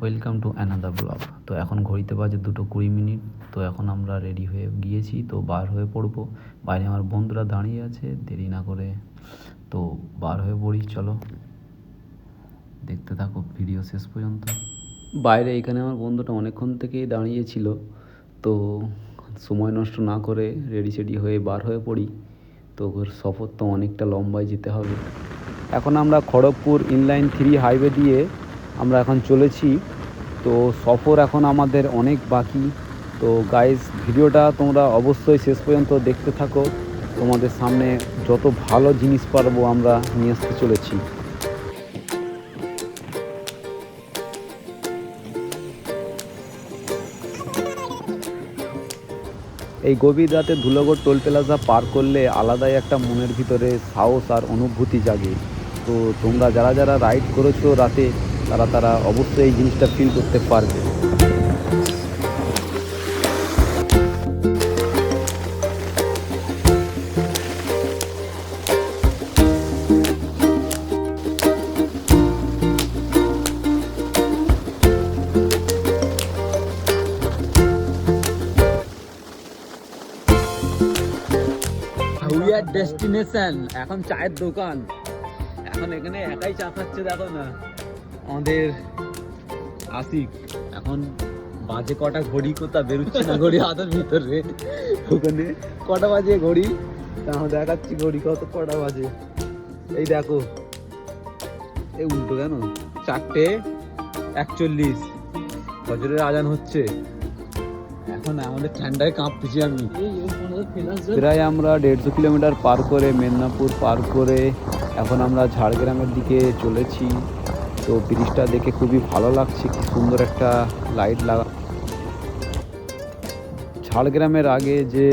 Welcome to another blog. তো এখন ঘড়িতে বাজে 2:20। তো এখন আমরা রেডি হয়ে গিয়েছি, তো বার হয়ে পড়বো। বাইরে আমার বন্ধুরা দাঁড়িয়ে আছে, দেরি না করে তো বার হয়ে পড়ি। চলো দেখতে থাকো ভিডিও শেষ পর্যন্ত। বাইরে এখানে আমার বন্ধুটা অনেকক্ষণ থেকেই দাঁড়িয়েছিল, তো সময় নষ্ট না করে রেডি সেডি হয়ে বার হয়ে পড়ি। তো সফর তো অনেকটা লম্বায় যেতে হবে। এখন আমরা খড়গপুর ইনলাইন 3 হাইওয়ে দিয়ে আমরা এখন চলেছি। তো সফর এখন আমাদের অনেক বাকি। তো গাইস, ভিডিওটা তোমরা অবশ্যই শেষ পর্যন্ত দেখতে থাকো। তোমাদের সামনে যত ভালো জিনিস পারবো আমরা নিয়ে আসতে চলেছি। এই গভীর রাতে ধুলাগড় টোল প্লাজা পার করলে আলাদাই একটা মনের ভিতরে সাহস আর অনুভূতি জাগে। তো তোমরা যারা যারা রাইড করেছো রাতে, তারা অবশ্যই এই জিনিসটা ফিল করতে পারবে। ডেস্টিনেশন এখন চায়ের দোকান। এখন এখানে একাই চা খাচ্ছে, দেখো না আমাদের আশিক। এখন বাজে কটা, ঘড়ি কোথা বেরোচ্ছে না, ঘড়ি হাতের ভিতরে। ওখানে কটা বাজে ঘড়ি, দেখাচ্ছি ঘড়ি কটা বাজে। এই দেখো, এই উল্টো কেন, 4:41 ফজরের আজান হচ্ছে। এখন আমাদের ঠান্ডায় কাঁপতেছি আমি। প্রায় আমরা 150 কিলোমিটার পার করে, মেদিনীপুর পার করে এখন আমরা ঝাড়গ্রামের দিকে চলেছি। তো ব্রিজটা দেখে খুবই ভালো লাগছে, কি সুন্দর একটা লাইট লাগা। ঝাড়গ্রামের আগে যে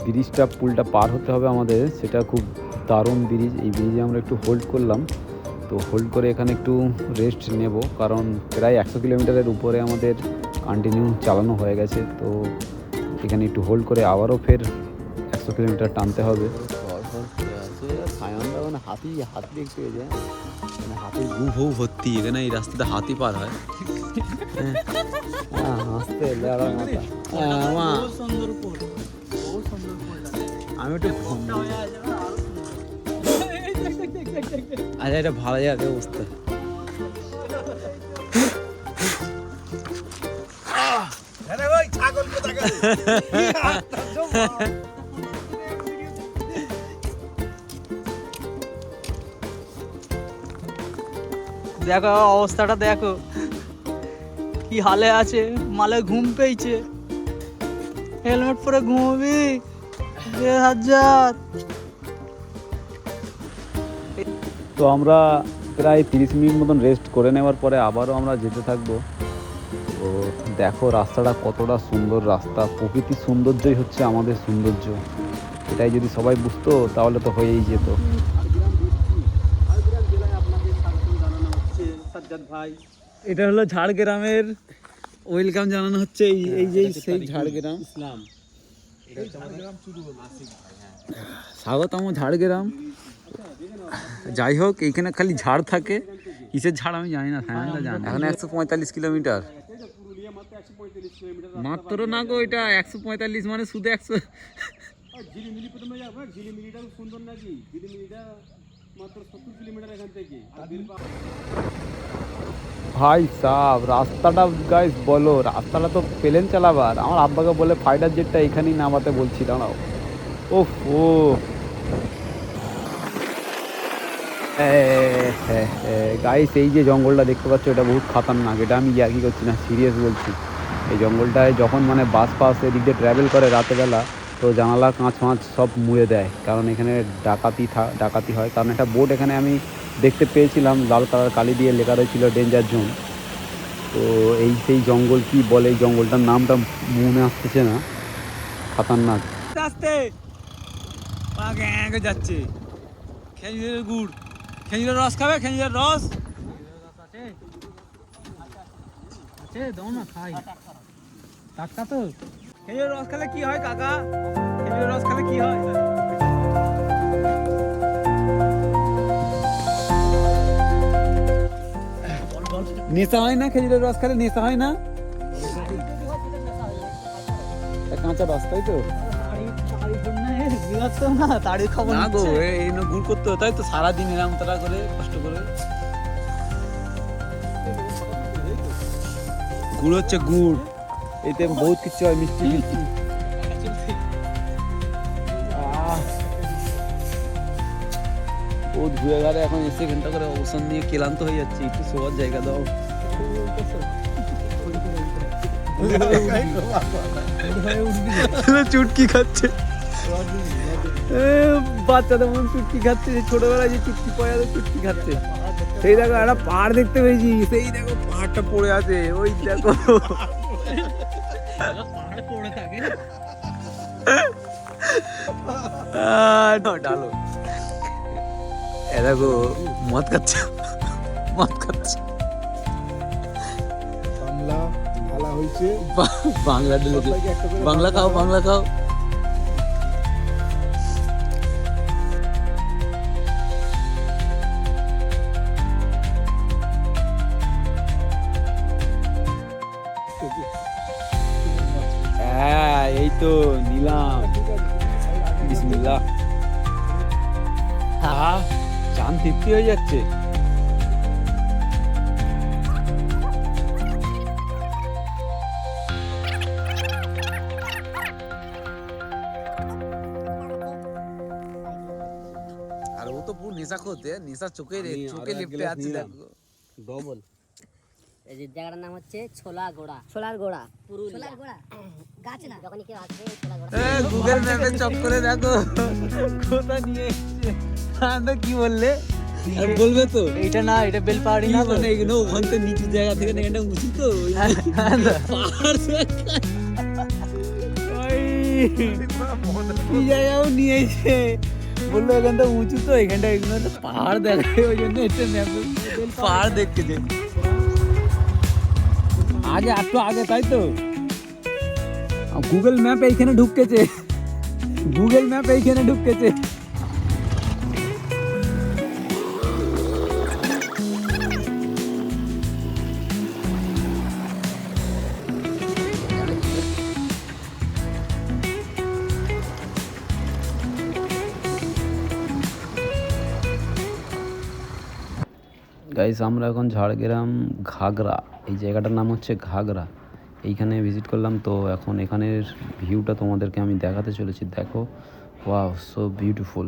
ব্রিজটা, পুলটা পার হতে হবে আমাদের, সেটা খুব দারুণ ব্রিজ। এই ব্রিজে আমরা একটু হোল্ড করলাম। তো হোল্ড করে এখানে একটু রেস্ট নেব, কারণ প্রায় 100 কিলোমিটারের উপরে আমাদের কন্টিনিউ চালানো হয়ে গেছে। তো এখানে একটু হোল্ড করে আবারও ফের 100 কিলোমিটার টানতে হবে। মানে হাতি দেখতে যায়, মানে হাতির গু ভৌ ভর্তি। এখানে এই রাস্তাতে হাতি পার হয়। হাসতে আমি একটু আচ্ছা, এটা ভালো যাবে অবস্থা। দেখো অবস্থাটা, দেখো কি হালে আছে। মালে ঘুম পেয়েছে, হেলমেট পরে ঘুমাবি। 1000। তো আমরা প্রায় 30 মিনিট মতন রেস্ট করে নেওয়ার পরে আবারও আমরা যেতে থাকবো। তো দেখো রাস্তাটা কতটা সুন্দর রাস্তা। প্রকৃতির সৌন্দর্যই হচ্ছে আমাদের সৌন্দর্য। এটাই যদি সবাই বুঝতো তাহলে তো হয়েই যেত। এটা হলো ঝাড়গ্রামের ওয়েলকাম জানানো হচ্ছে। এই যে সেই ঝাড়গ্রাম, স্বাগতম ঝাড়গ্রাম। যাই হোক, এইখানে খালি ঝাড় থাকে, কিসের ঝাড় আমি জানি না। এখন 145 কিলোমিটার মাত্র না গো, এটা 145 মানে শুধু 100। ভাই সাহ, রাস্তাটা গাইস বলো, রাস্তাটা তো প্লেন চালাবার। আমার আব্বাকে বলে ফাইটার জেটটা এখানেই নামাতে বলছি, দাঁড়াও। ওফ ও গাইস, এই যে জঙ্গলটা দেখতে পাচ্ছ, এটা বহুত খাতারনাক। এটা আমি ইয়ার্কি করছি না, সিরিয়াস বলছি। এই জঙ্গলটায় যখন মানে বাস ফাস এদিক দিয়ে ট্রাভেল করে রাতেরবেলা, তো জানালা কাঁচ ফাঁচ সব মুড়ে দেয়, কারণ এখানে ডাকাতি হয়। কারণ একটা বোর্ড এখানে আমি দেখতে পেয়েছিলাম, লাল কালার কালি দিয়ে লেখা রয়েছিল ডেঞ্জার জোন। তো এই সেই জঙ্গল, কি বলে এই জঙ্গলটার নামটা মনে আসতেছে না, খাতারনাক। আস্তে আস্তে যাচ্ছে। খেজুরের গুড়, খেজুরের রস খাবে? খেজুরের রস আছে, দাও না খাই। টাটকা তো। খেজুরের রস খেলে কি হয় কাকা? খেজুরের রস খেলে কি হয়? বল নেশা হয় না খেজুরের রস খেলে, নেশা হয় না? কাঁচা রস, তাই তো? না গো, এই গুড় করতে হয়, তাই তো সারাদিন এরকম তারা করে কষ্ট করে। গুড় হচ্ছে গুড়, এতে বহুত কিছু হয়, মিষ্টি মিষ্টি। বহুত ঘুরে ঘাড়ে এখন এসে ঘন্টা করে অবস্থান নিয়ে ক্লান্ত হয়ে যাচ্ছে, একটু শোয়ার জায়গা দাও। চুটকি খাচ্ছে বাচ্চাদের মন, চুটকি খাচ্ছে, ছোটবেলায় যে চুটকি পাওয়া যাবে চুটকি খাচ্ছে। সেই দেখো একটা পাহাড় দেখতে পেয়েছি, সেই দেখো পাহাড়টা পড়ে আছে, ওই দেখো ডালো। এ দেখো মদ খাচ্ছে, মদ খাচ্ছে। বাংলা ভালো হয়েছে, বাংলা ঢেলেছে, বাংলা খাও, বাংলা খাও। হ্যাঁ এই তো নিলাম, বিসমিল্লাহ। হ্যাঁ চান তৃপ্তি হয়ে যাচ্ছে। আর ও তো পুরো নেশা করতে, নেশা চোখে চোখে লিপটে আছে দেখো ডবল। এই যে জায়গাটার নাম হচ্ছে ছোলা গোড়া। ছোলার গোড়া, ছোলার গোড়া গাছ না, যখনই কেউ আসবে ছোলা গোড়া। গুগল ম্যাপে চক করে দেখো কোথা নিয়ে এসেছে। আমরা কি বললে? আর বলবে তো এটা না, এটা বেলপাহাড়ি না, মানে এগুলো ওখান থেকে নিচু জায়গা থেকে না, এটা উঁচু তো পাহাড় কি জায়গাও নিয়ে এসে বললো এখানটা উঁচু তো, এখানটা এগুলো একটা পাহাড় দেখে, ওই জন্য এটা ম্যাপে পাহাড় দেখতে যে আগে একটু আগে, তাই তো গুগল ম্যাপ এইখানে ঢুকেছে, গুগল ম্যাপ এইখানে ঢুকেছে। গাইস আমরা এখন ঝাড়গ্রাম ঘাগরা, এই জায়গাটার নাম হচ্ছে ঘাগরা, এইখানে ভিজিট করলাম। তো এখন এখানের ভিউটা তোমাদেরকে আমি দেখাতে চলেছি, দেখো ওয়াও সো বিউটিফুল।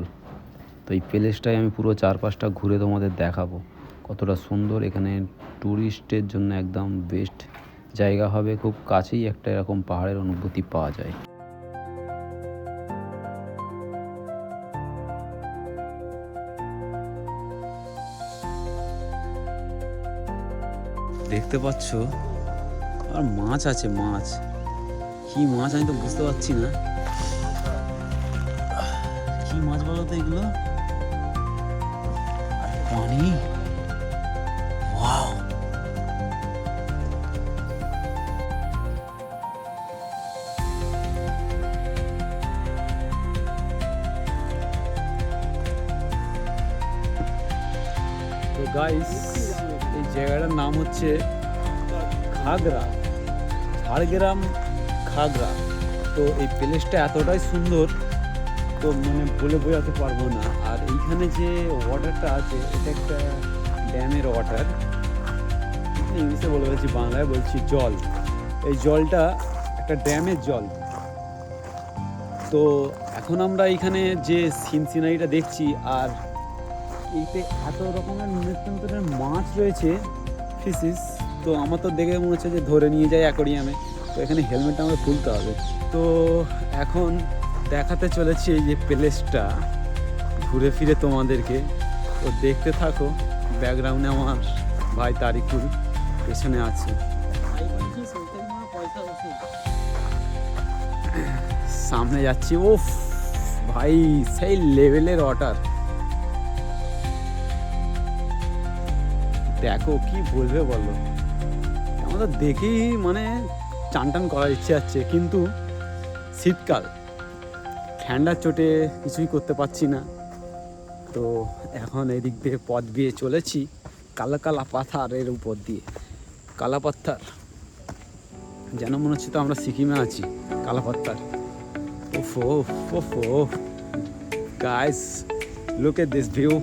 তো এই প্লেসটাই আমি পুরো চারপাশটা ঘুরে তোমাদের দেখাবো কতটা সুন্দর। এখানে ট্যুরিস্টের জন্য একদম বেস্ট জায়গা হবে, খুব কাছেই একটা এরকম পাহাড়ের অনুভূতি পাওয়া যায়। দেখতে পাচ্ছ আর মাছ আছে, মাছ কি মাছ আমি তো বুঝতে পারছি না, কি মাছ বলো তো এগুলো? আর পানি, ওয়াও। তো গাইস এই জায়গাটার নাম হচ্ছে ঘাগরা, ঝাড়গ্রাম ঘাগরা। তো এই প্লেসটা এতটাই সুন্দর, তো মানে বলে বোঝাতে পারবো না। আর এইখানে যে ওয়াটারটা আছে, এটা একটা ড্যামের ওয়াটার, ইংলিশে বলে বলছি, বাংলায় বলছি জল। এই জলটা একটা ড্যামের জল। তো এখন আমরা এইখানে যে সিনারিটা দেখছি, আর এইতে এত রকমের নিত্যন্তরের মাছ রয়েছে, ফিশিস। তো আমার তো দেখে মনে হচ্ছে যে ধরে নিয়ে যায় অ্যাকোরিয়ামে। তো এখানে হেলমেটটা আমাকে খুলতে হবে। তো এখন দেখাতে চলেছি এই যে প্লেসটা ঘুরে ফিরে তোমাদেরকে। তো দেখতে থাকো, ব্যাকগ্রাউন্ডে আমার ভাই তারিকুল পেছনে আছে। সামনে যাচ্ছি, ওফ ভাই সেই লেভেলের ওয়াটার, দেখো কি বলবে বলো। আমাদের দেখেই মানে চান টান করার ইচ্ছে আছে, কিন্তু শীতকাল, ঠান্ডার চোটে কিছুই করতে পারছি না। তো এখন এদিক দিয়ে পথ দিয়ে চলেছি কালা কালা পাথরের উপর দিয়ে। কালাপাত্তার, যেন মনে হচ্ছে তো আমরা সিকিমে আছি। কালাপাত্তার, ওফো ওফো guys, look at this view.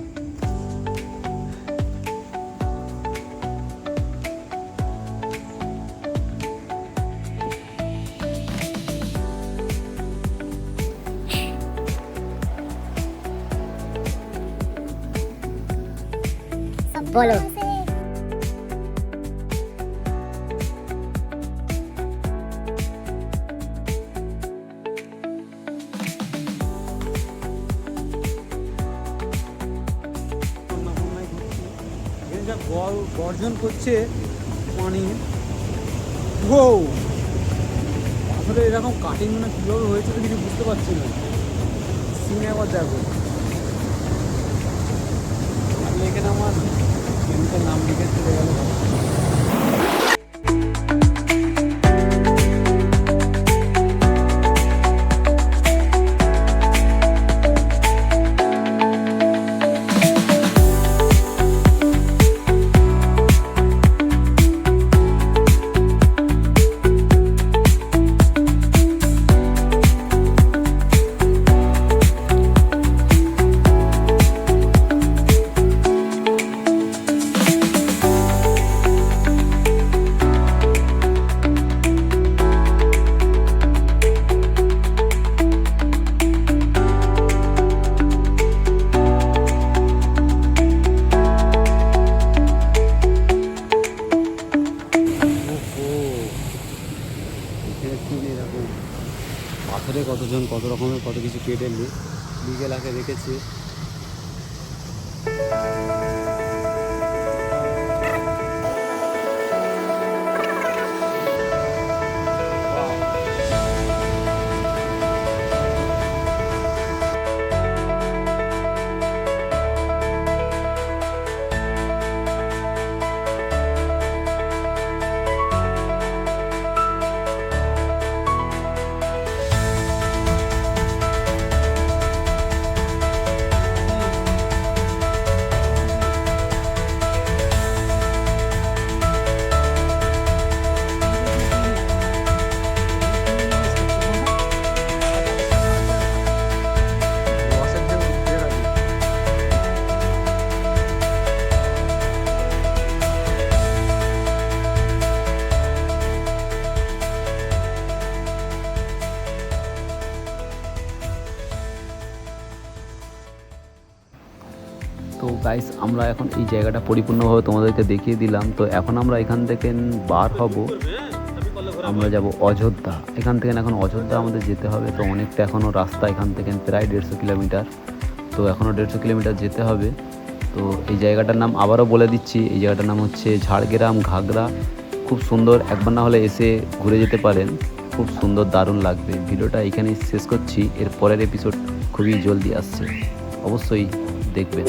বলো যা গর্জন করছে পানি, ও আসলে এরকম কাটিং মানে কীভাবে হয়েছে তো কিছু বুঝতে পারছি না। সিনে আবার দেখো, আমি এখানে আমার ট্রেনটার নাম লিখে চলে গেল। এরকম পাথরে কতজন কত রকমের কত কিছু কেটে লিগেল আগে রেখেছে। তো গাইস, আমরা এখন এই জায়গাটা পরিপূর্ণভাবে তোমাদেরকে দেখিয়ে দিলাম। তো এখন আমরা এখান থেকে বার হব, আমরা যাব অযোধ্যা। এখান থেকে এখন অযোধ্যা আমাদের যেতে হবে। তো অনেকটা এখনও রাস্তা, এখান থেকে প্রায় 150 কিলোমিটার। তো এখনও 150 কিলোমিটার যেতে হবে। তো এই জায়গাটার নাম আবারও বলে দিচ্ছি, এই জায়গাটার নাম হচ্ছে ঝাড়গ্রাম ঘাগরা। খুব সুন্দর, একবার না হলে এসে ঘুরে যেতে পারেন, খুব সুন্দর, দারুণ লাগবে। ভিডিওটা এখানেই শেষ করছি, এর পরের এপিসোড খুবই জলদি আসছে, অবশ্যই দেখবেন।